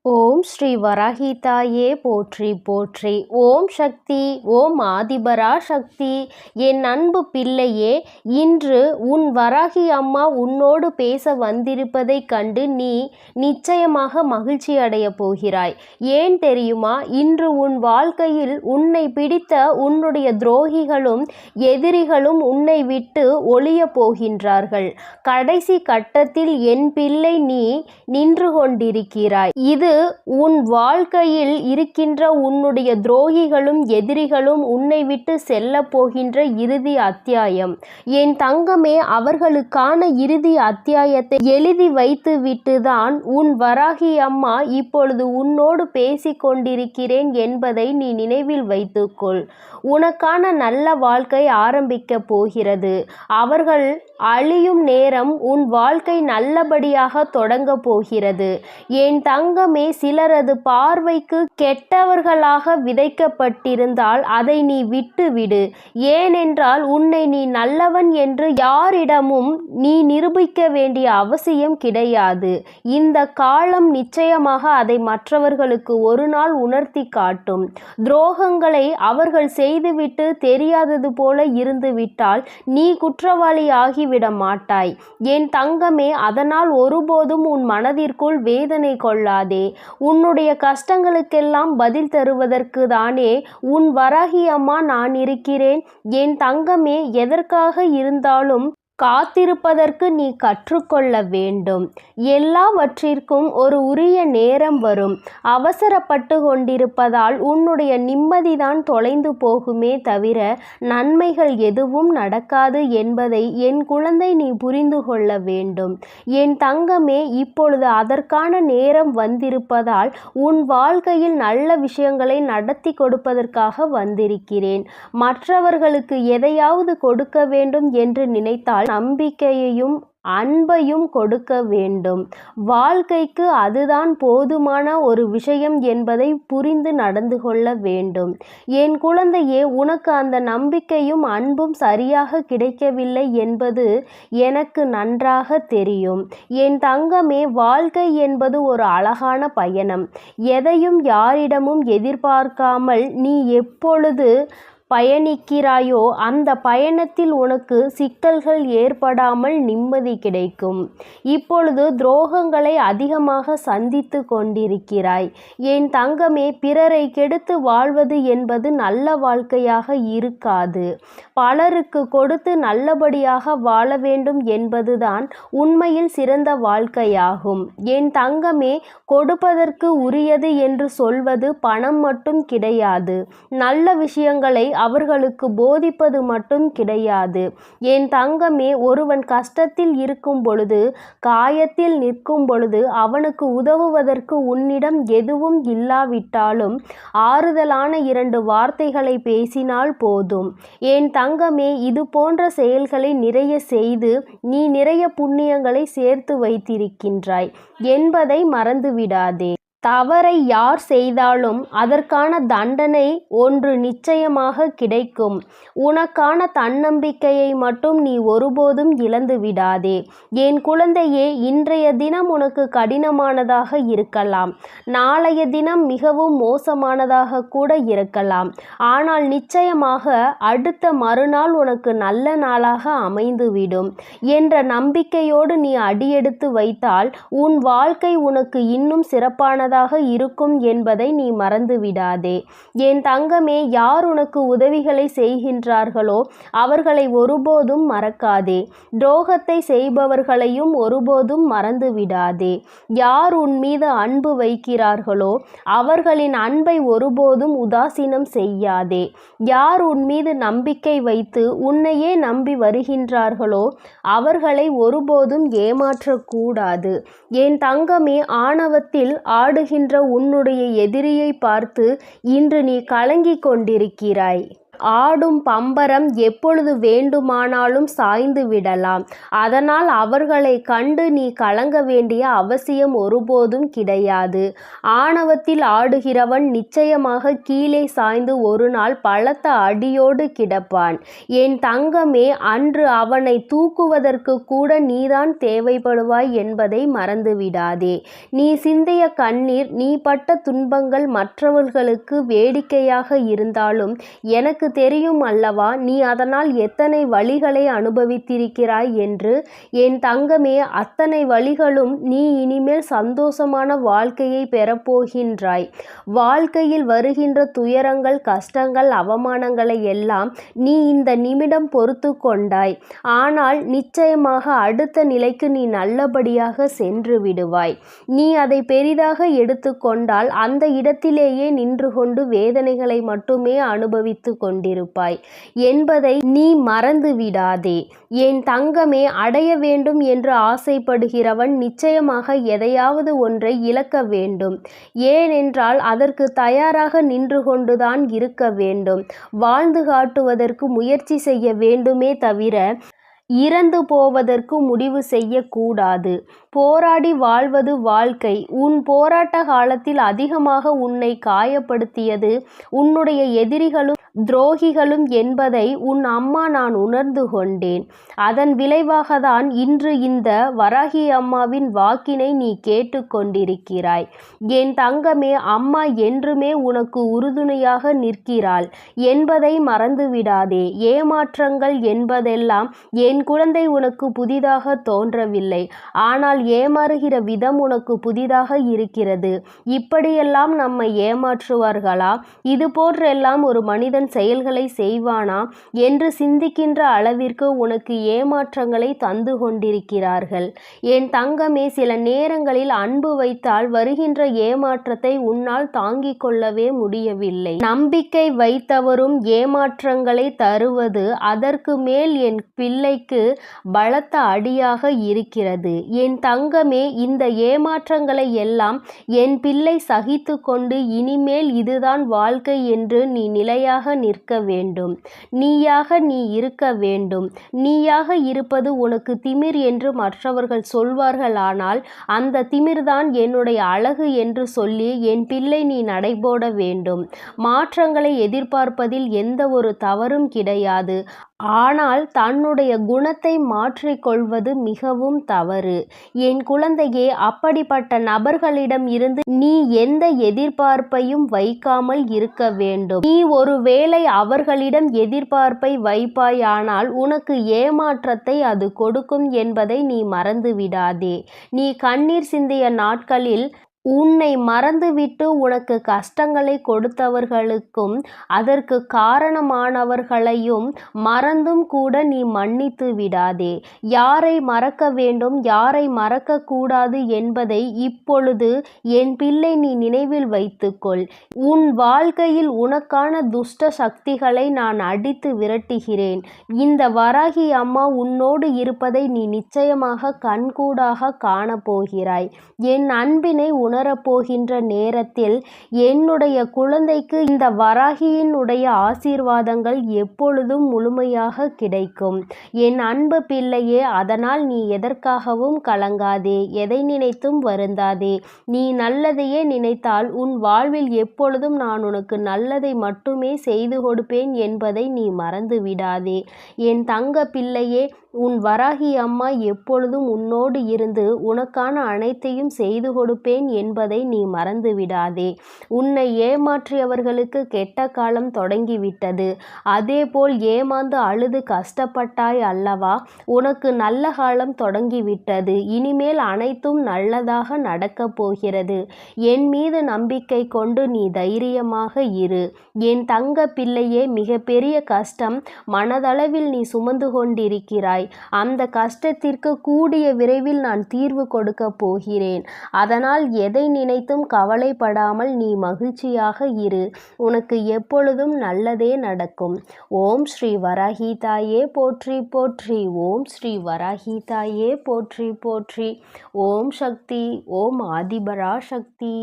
ஓம் ஸ்ரீ வராகி தாயே போற்றி போற்றி. ஓம் சக்தி, ஓம் ஆதிபரா சக்தி. என் அன்பு பிள்ளையே, இன்று உன் வராகி அம்மா உன்னோடு பேச வந்திருப்பதைக் கண்டு நீ நிச்சயமாக மகிழ்ச்சி அடைய போகிறாய். ஏன் தெரியுமா? இன்று உன் வாழ்க்கையில் உன்னை பிடித்த உன்னுடைய துரோகிகளும் எதிரிகளும் உன்னை விட்டு ஒழிய போகின்றார்கள். கடைசி கட்டத்தில் என் பிள்ளை நீ நின்று கொண்டிருக்கிறாய். இது உன் வாழ்க்கையில் இருக்கின்ற உன்னுடைய துரோகிகளும் எதிரிகளும் உன்னை விட்டு செல்ல போகின்ற இறுதி அத்தியாயம். என் தங்கமே, அவர்களுக்கான இறுதி அத்தியாயத்தை எழுதி வைத்து விட்டுதான் உன் வராகி அம்மா இப்பொழுது உன்னோடு பேசிக் கொண்டிருக்கிறேன் என்பதை நீ நினைவில் வைத்துக்கொள். உனக்கான நல்ல வாழ்க்கை ஆரம்பிக்க போகிறது. அவர்கள் அழியும் நேரம் உன் வாழ்க்கை நல்லபடியாக தொடங்க போகிறது. என் தங்கமே, சிலரது பார்வைக்கு கெட்டவர்களாக விதைக்கப்பட்டிருந்தால் அதை நீ விட்டுவிடு. ஏனென்றால் உன்னை நீ நல்லவன் என்று யாரிடமும் நீ நிரூபிக்க வேண்டிய அவசியம் கிடையாது. இந்த காலம் நிச்சயமாக அதை மற்றவர்களுக்கு ஒரு நாள் உணர்த்தி காட்டும். துரோகங்களை அவர்கள் செய்துவிட்டு தெரியாதது போல இருந்துவிட்டால் நீ குற்றவாளி ஆகிவிட மாட்டாய். என் தங்கமே, அதனால் ஒருபோதும் உன் மனதிற்குள் வேதனை கொள்ளாதே. உன்னுடைய கஷ்டங்களுக்கெல்லாம் பதில் தருவதற்கு தானே உன் வராகி அம்மா நான் இருக்கிறேன். என் தங்கமே, எதற்காக இருந்தாலும் காத்திருப்பதற்கு நீ கற்றுக்கொள்ள வேண்டும். எல்லாவற்றிற்கும் ஒரு உரிய நேரம் வரும். அவசரப்பட்டு கொண்டிருப்பதால் உன்னுடைய நிம்மதிதான் தொலைந்து போகுமே தவிர நன்மைகள் எதுவும் நடக்காது என்பதை என் குழந்தை நீ புரிந்து கொள்ள வேண்டும். என் தங்கமே, இப்பொழுது அதற்கான நேரம் வந்திருப்பதால் உன் வாழ்க்கையில் நல்ல விஷயங்களை நடத்தி கொடுப்பதற்காக வந்திருக்கிறேன். மற்றவர்களுக்கு எதையாவது கொடுக்க வேண்டும் என்று நினைத்தால் நம்பிக்கையையும் அன்பையும் கொடுக்க வேண்டும். வாழ்க்கைக்கு அதுதான் போதுமான ஒரு விஷயம் என்பதை புரிந்து நடந்து கொள்ள வேண்டும். என் குழந்தையே, உனக்கு அந்த நம்பிக்கையும் அன்பும் சரியாக கிடைக்கவில்லை என்பது எனக்கு நன்றாக தெரியும். என் தங்கமே, வாழ்க்கை என்பது ஒரு அழகான பயணம். எதையும் யாரிடமும் எதிர்பார்க்காமல் நீ எப்பொழுது பயணிக்கிறாயோ அந்த பயணத்தில் உனக்கு சிக்கல்கள் ஏற்படாமல் நிம்மதி கிடைக்கும். இப்பொழுது துரோகங்களை அதிகமாக சந்தித்து கொண்டிருக்கிறாய். என் தங்கமே, பிறரை கெடுத்து வாழ்வது என்பது நல்ல வாழ்க்கையாக இருக்காது. பலருக்கு கொடுத்து நல்லபடியாக வாழ வேண்டும் என்பதுதான் உண்மையில் சிறந்த வாழ்க்கையாகும். என் தங்கமே, கொடுப்பதற்கு உரியது என்று சொல்வது பணம் மட்டும் கிடையாது. நல்ல விஷயங்களை அவர்களுக்கு போதிப்பது மட்டும் கிடையாது. என் தங்கமே, ஒருவன் கஷ்டத்தில் இருக்கும் பொழுது, காயத்தில் நிற்கும் பொழுது அவனுக்கு உதவுவதற்கு உன்னிடம் எதுவும் இல்லாவிட்டாலும் ஆறுதலான 2 வார்த்தைகளை பேசினால் போதும். என் தங்கமே, இது போன்ற செயல்களை நிறைய செய்து நீ நிறைய புண்ணியங்களை சேர்த்து வைத்திருக்கின்றாய் என்பதை மறந்துவிடாதே. தவறை யார் செய்தாலும் அதற்கான தண்டனை ஒன்று நிச்சயமாக கிடைக்கும். உனக்கான தன்னம்பிக்கையை மட்டும் நீ ஒருபோதும் இழந்து விடாதே. என் குழந்தையே, இன்றைய தினம் உனக்கு கடினமானதாக இருக்கலாம். நாளைய தினம் மிகவும் மோசமானதாக கூட இருக்கலாம். ஆனால் நிச்சயமாக அடுத்த மறுநாள் உனக்கு நல்ல நாளாக அமைந்துவிடும் என்ற நம்பிக்கையோடு நீ அடியெடுத்து வைத்தால் உன் வாழ்க்கை உனக்கு இன்னும் சிறப்பானதாக இருக்கும் என்பதை நீ மறந்துவிடாதே. என் தங்கமே, யார் உனக்கு உதவிகளை செய்கின்றார்களோ அவர்களை ஒருபோதும் மறக்காதே. துரோகத்தை செய்பவர்களையும் ஒருபோதும் மறந்துவிடாதே. யார் உன் மீது அன்பு வைக்கிறார்களோ அவர்களின் அன்பை ஒருபோதும் உதாசீனம் செய்யாதே. யார் உன் மீது நம்பிக்கை வைத்து உன்னையே நம்பி வருகின்றார்களோ அவர்களை ஒருபோதும் ஏமாற்றக்கூடாது. என் தங்கமே, ஆணவத்தில் ஆடுகின்ற உன்னுடைய எதிரியை பார்த்து இன்று நீ கலங்கிக் கொண்டிருக்கிறாய். ஆடும் பம்பரம் எப்பொழுது வேண்டுமானாலும் சாய்ந்து விடலாம். அதனால் அவர்களை கண்டு நீ கலங்க வேண்டிய அவசியம் ஒருபோதும் கிடையாது. ஆணவத்தில் ஆடுகிறவன் நிச்சயமாக கீழே சாய்ந்து ஒரு நாள் பலத்த அடியோடு கிடப்பான். என் தங்கமே, அன்று அவனை தூக்குவதற்கு கூட நீதான் தேவைப்படுவாய் என்பதை மறந்துவிடாதே. நீ சிந்திய கண்ணீர், நீ பட்ட துன்பங்கள் மற்றவர்களுக்கு வேடிக்கையாக இருந்தாலும் எனக்கு தெரியும் அல்லவா நீ அதனால் எத்தனை வலிகளை அனுபவித்திருக்கிறாய் என்று. என் தங்கமே, அத்தனை வலிகளும் நீ இனிமேல் சந்தோஷமான வாழ்க்கையை பெறப்போகின்றாய். வாழ்க்கையில் வருகின்ற துயரங்கள், கஷ்டங்கள், அவமானங்களை எல்லாம் நீ இந்த நிமிடம் பொறுத்து கொண்டாய். ஆனால் நிச்சயமாக அடுத்த நிலைக்கு நீ நல்லபடியாக சென்று விடுவாய். நீ அதை பெரிதாக எடுத்துக்கொண்டால் அந்த இடத்திலேயே நின்று கொண்டு வேதனைகளை மட்டுமே அனுபவித்து கொண்டிருப்பாய் என்பதை நீ மறந்து விடாதே. என் தங்கமே, அடைய வேண்டும் என்று ஆசைப்படுகிறவன் நிச்சயமாக எதையாவது ஒன்றை இழக்க வேண்டும். ஏனென்றால் அதற்கு தயாராக நின்று கொண்டுதான் இருக்க வேண்டும். வாழ்ந்து காட்டுவதற்கு முயற்சி செய்ய வேண்டுமே தவிர இறந்து போவதற்கு முடிவு செய்யக்கூடாது. போராடி வாழ்வது வாழ்க்கை. உன் போராட்ட காலத்தில் அதிகமாக உன்னை காயப்படுத்தியது உன்னுடைய எதிரிகளும் துரோகிகளும் என்பதை உன் அம்மா நான் உணர்ந்து கொண்டேன். அதன் விளைவாகத்தான் இன்று இந்த வராகி அம்மாவின் வாக்கினை நீ கேட்டு கொண்டிருக்கிறாய். என் தங்கமே, அம்மா என்றுமே உனக்கு உறுதுணையாக நிற்கிறாள் என்பதை மறந்துவிடாதே. ஏமாற்றங்கள் என்பதெல்லாம் என் குழந்தை உனக்கு புதிதாக தோன்றவில்லை. ஆனால் ஏமாறுகிற விதம் உனக்கு புதிதாக இருக்கிறது. இப்படியெல்லாம் நம்மை ஏமாற்றுவார்களா? இது போன்றெல்லாம் ஒரு மனிதன் செயல்களை செய்வானா என்று சிந்திக்கின்ற அளவிற்கு உனக்கு ஏமாற்றங்களை தந்து கொண்டிருக்கிறார்கள். என் தங்கமே, சில நேரங்களில் அன்பு வைத்தால் வருகின்ற ஏமாற்றத்தை உன்னால் தாங்கிக் கொள்ளவே முடியவில்லை. நம்பிக்கை வைத்தவரும் ஏமாற்றங்களை தருவது அதற்கு மேல் என் பிள்ளைக்கு பலத்த அடியாக இருக்கிறது. என் தங்கமே, இந்த ஏமாற்றங்களை எல்லாம் என் பிள்ளை சகித்து கொண்டு இனிமேல் இதுதான் வாழ்க்கை என்று நீ நிலையாக நிற்க வேண்டும். நீயாக நீ இருக்க வேண்டும். நீயாக இருப்பது உனக்கு திமிர் என்று மற்றவர்கள் சொல்வார்களானால் அந்த திமிர்தான் என்னுடைய அழகு என்று சொல்லி என் பிள்ளை நீ நடைபோட வேண்டும். மாற்றங்களை எதிர்பார்ப்பதில் எந்த ஒரு தவறும் கிடையாது. ஆனால் தன்னுடைய குணத்தை மாற்றிக்கொள்வது மிகவும் தவறு. என் குழந்தையே, அப்படிப்பட்ட நபர்களிடம் இருந்து நீ எந்த எதிர்பார்ப்பையும் வைக்காமல் இருக்க வேண்டும். நீ ஒருவேளை அவர்களிடம் எதிர்பார்ப்பை வைப்பாயானால் உனக்கு ஏமாற்றத்தை அது கொடுக்கும் என்பதை நீ மறந்து விடாதே. நீ கண்ணீர் சிந்திய நாட்களில் உன்னை மறந்துவிட்டு உனக்கு கஷ்டங்களை கொடுத்தவர்களுக்கும் அதற்கு காரணமானவர்களையும் மறந்தும் கூட நீ மன்னித்து விடாதே. யாரை மறக்க வேண்டும், யாரை மறக்கக்கூடாது என்பதை இப்பொழுது என் பிள்ளை நீ நினைவில் வைத்துக்கொள். உன் வாழ்க்கையில் உனக்கான துஷ்ட சக்திகளை நான் அடித்து விரட்டுகிறேன். இந்த வராகி அம்மா உன்னோடு இருப்பதை நீ நிச்சயமாக கண்கூடாக காணப்போகிறாய். என் அன்பினை உணரப்போகின்ற நேரத்தில் என்னுடைய குழந்தைக்கு இந்த வராகியினுடைய ஆசீர்வாதங்கள் எப்பொழுதும் முழுமையாக கிடைக்கும். என் அன்பு பிள்ளையே, அதனால் நீ எதற்காகவும் கலங்காதே, எதை நினைத்தும் வருந்தாதே. நீ நல்லதையே நினைத்தால் உன் வாழ்வில் எப்பொழுதும் நான் உனக்கு நல்லதை மட்டுமே செய்து கொடுப்பேன் என்பதை நீ மறந்து விடாதே. என் தங்க பிள்ளையே, உன் வராகி அம்மா எப்பொழுதும் உன்னோடு இருந்து உனக்கான அனைத்தையும் செய்து கொடுப்பேன் என்பதை நீ மறந்து விடாதே. உன்னை ஏமாற்றியவர்களுக்கு கெட்ட காலம் தொடங்கிவிட்டது. அதேபோல் ஏமாந்து அழுது கஷ்டப்பட்டாய் அல்லவா? உனக்கு நல்ல காலம் தொடங்கிவிட்டது. இனிமேல் அனைத்தும் நல்லதாக நடக்கப் போகிறது. என் மீது நம்பிக்கை கொண்டு நீ தைரியமாக இரு. என் தங்க பிள்ளையே, மிகப்பெரிய கஷ்டம் மனதளவில் நீ சுமந்து கொண்டிருக்கிறாய். அந்த கஷ்டத்திற்கு கூடிய விரைவில் நான் தீர்வு கொடுக்க போகிறேன். அதனால் எதை நினைத்தும் கவலைப்படாமல் நீ மகிழ்ச்சியாக இரு. உனக்கு எப்பொழுதும் நல்லதே நடக்கும். ஓம் ஸ்ரீ வராகி தாயே போற்றி போற்றி. ஓம் ஸ்ரீ வராகி தாயே போற்றி போற்றி. ஓம் சக்தி. ஓம் ஆதிபரா சக்தி.